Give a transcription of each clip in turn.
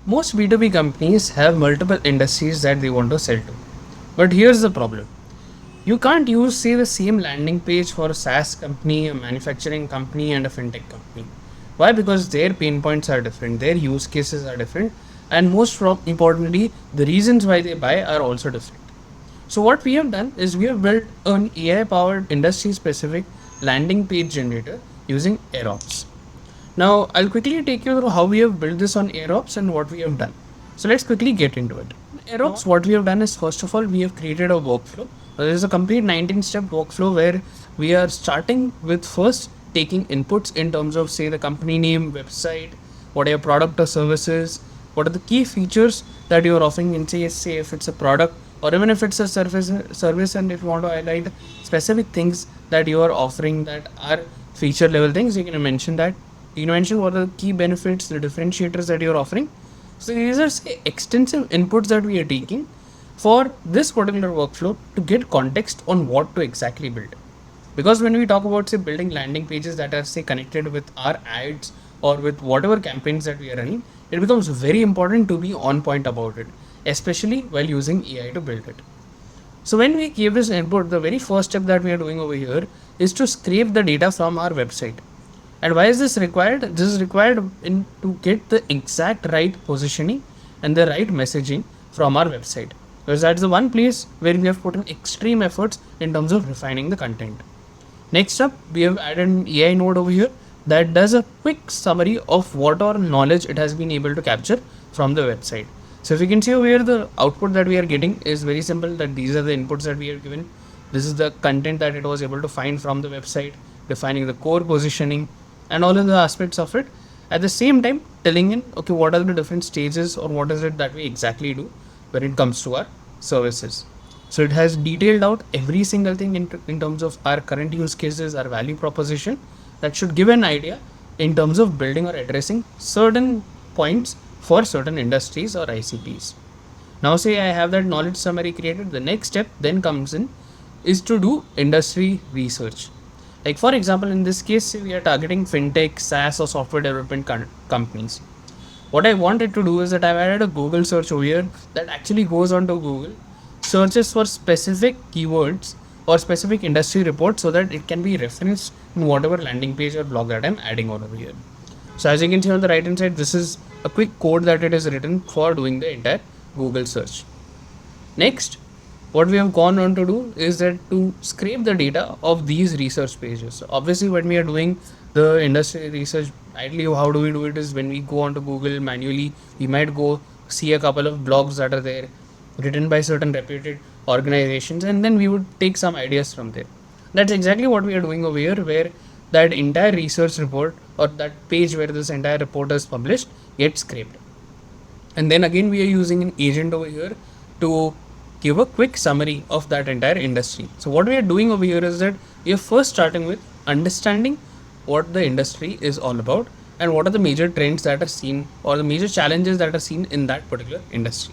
Most B2B companies have multiple industries that they want to sell to. But here's the problem. You can't use, say, the same landing page for a SaaS company, a manufacturing company, and a fintech company. Why? Because their pain points are different, their use cases are different, and importantly, the reasons why they buy are also different. So, what we have done is we have built an AI powered industry specific landing page generator using AirOps. Now, I'll quickly take you through how we have built this on AirOps and what we have done. So, let's quickly get into it. AirOps, what we have done is first of all, we have created a workflow. There is a complete 19-step workflow where we are starting with first taking inputs in terms of, say, the company name, website, what are your product or services, what are the key features that you are offering in, say if it's a product or even if it's a service, and if you want to highlight specific things that you are offering that are feature level things, you can mention that. You can mention what are the key benefits, the differentiators that you're offering. So these are, say, extensive inputs that we are taking for this particular workflow to get context on what to exactly build. Because when we talk about, say, building landing pages that are, say, connected with our ads or with whatever campaigns that we are running, it becomes very important to be on point about it, especially while using AI to build it. So when we give this input, the very first step that we are doing over here is to scrape the data from our website. And why is this required? This is required to get the exact right positioning and the right messaging from our website. Because that's the one place where we have put in extreme efforts in terms of refining the content. Next up, we have added an AI node over here that does a quick summary of what all knowledge it has been able to capture from the website. So if you can see over here, the output that we are getting is very simple, that these are the inputs that we have given. This is the content that it was able to find from the website, defining the core positioning and all of the aspects of it. At the same time, telling in, okay, what are the different stages or what is it that we exactly do when it comes to our services. So it has detailed out every single thing in terms of our current use cases, our value proposition, that should give an idea in terms of building or addressing certain points for certain industries or ICPs. Now, say I have that knowledge summary created, the next step then comes in is to do industry research. Like for example, in this case, we are targeting fintech, SaaS or software development companies. What I wanted to do is that I've added a Google search over here that actually goes on to Google, searches for specific keywords or specific industry reports so that it can be referenced in whatever landing page or blog that I'm adding over here. So as you can see on the right hand side, this is a quick code that it is written for doing the entire Google search. Next, what we have gone on to do is that to scrape the data of these research pages. So obviously, when we are doing the industry research, ideally how do we do it is when we go onto Google manually, we might go see a couple of blogs that are there written by certain reputed organizations, and then we would take some ideas from there. That's exactly what we are doing over here, where that entire research report or that page where this entire report is published gets scraped. And then again, we are using an agent over here to give a quick summary of that entire industry. So what we are doing over here is that we are first starting with understanding what the industry is all about and what are the major trends that are seen or the major challenges that are seen in that particular industry.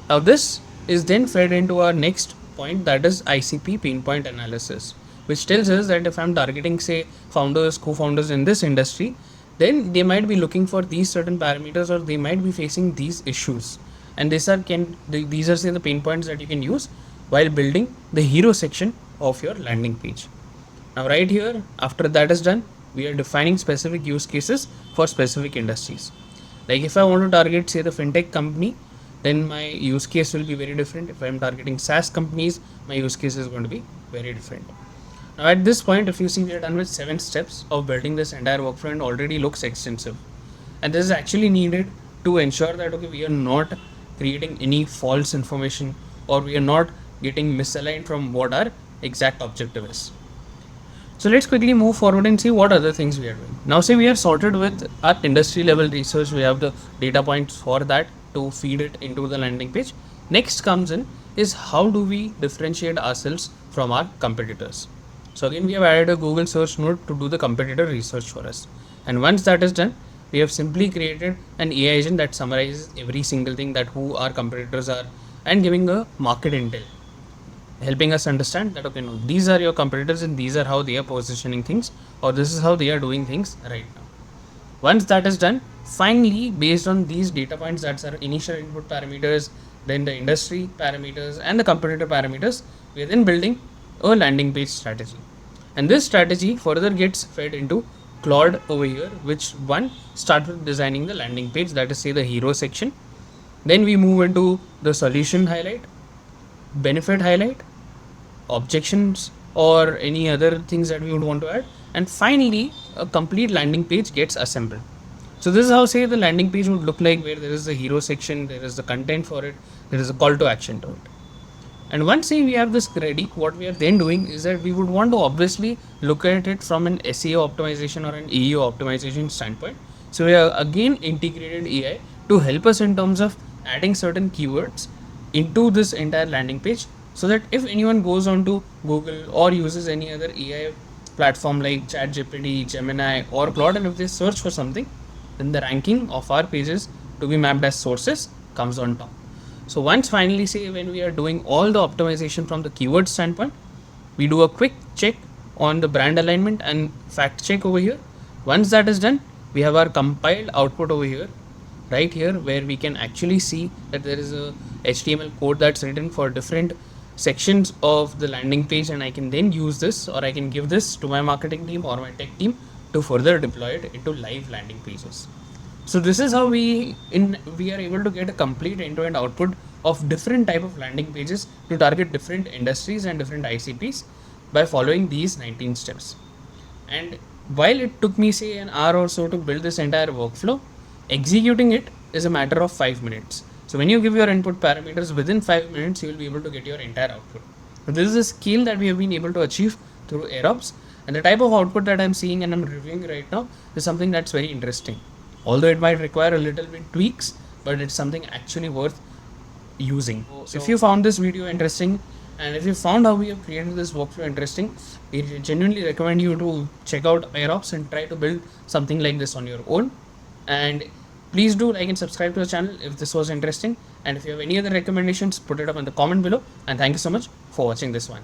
Now this is then fed into our next point, that is ICP pain point analysis, which tells us that if I'm targeting, say, founders, co-founders in this industry, then they might be looking for these certain parameters or they might be facing these issues. And these are say the pain points that you can use while building the hero section of your landing page. Now right here, after that is done, we are defining specific use cases for specific industries. Like if I want to target, say, the fintech company, then my use case will be very different. If I'm targeting SaaS companies, my use case is going to be very different. Now at this point, if you see, we are done with 7 steps of building this entire workflow and already looks extensive. And this is actually needed to ensure that, okay, we are not creating any false information or we are not getting misaligned from what our exact objective is. So let's quickly move forward and see what other things we are doing. Now say we are sorted with our industry level research, we have the data points for that to feed it into the landing page. Next comes in is how do we differentiate ourselves from our competitors. So again, we have added a Google search node to do the competitor research for us. And once that is done, we have simply created an AI agent that summarizes every single thing that who our competitors are and giving a market intel, helping us understand that, okay, no, these are your competitors and these are how they are positioning things or this is how they are doing things right now. Once that is done, finally, based on these data points, that's our initial input parameters, then the industry parameters and the competitor parameters, we are then building a landing page strategy. And this strategy further gets fed into Claude over here, which one starts with designing the landing page, that is say the hero section. Then we move into the solution highlight, benefit highlight, objections or any other things that we would want to add, and finally a complete landing page gets assembled. So this is how say the landing page would look like, where there is the hero section, there is the content for it, there is a call to action to it. And once say we have this ready, what we are then doing is that we would want to obviously look at it from an SEO optimization or an AEO optimization standpoint. So we have again integrated AI to help us in terms of adding certain keywords into this entire landing page, so that if anyone goes on to Google or uses any other AI platform like ChatGPT, Gemini or Claude, and if they search for something, then the ranking of our pages to be mapped as sources comes on top. So once finally say when we are doing all the optimization from the keyword standpoint, we do a quick check on the brand alignment and fact check over here. Once that is done, we have our compiled output over here, right here, where we can actually see that there is a HTML code that's written for different sections of the landing page, and I can then use this, or I can give this to my marketing team or my tech team to further deploy it into live landing pages. So this is how we are able to get a complete end-to-end output of different type of landing pages to target different industries and different ICPs by following these 19 steps. And while it took me say an hour or so to build this entire workflow, executing it is a matter of 5 minutes. So when you give your input parameters, within 5 minutes you will be able to get your entire output. So this is a scale that we have been able to achieve through AirOps, and the type of output that I'm seeing and I'm reviewing right now is something that's very interesting. Although it might require a little bit tweaks, but it's something actually worth using. So if you found this video interesting, and if you found how we have created this workflow interesting, we genuinely recommend you to check out AirOps and try to build something like this on your own. And please do like and subscribe to the channel if this was interesting. And if you have any other recommendations, put it up in the comment below. And thank you so much for watching this one.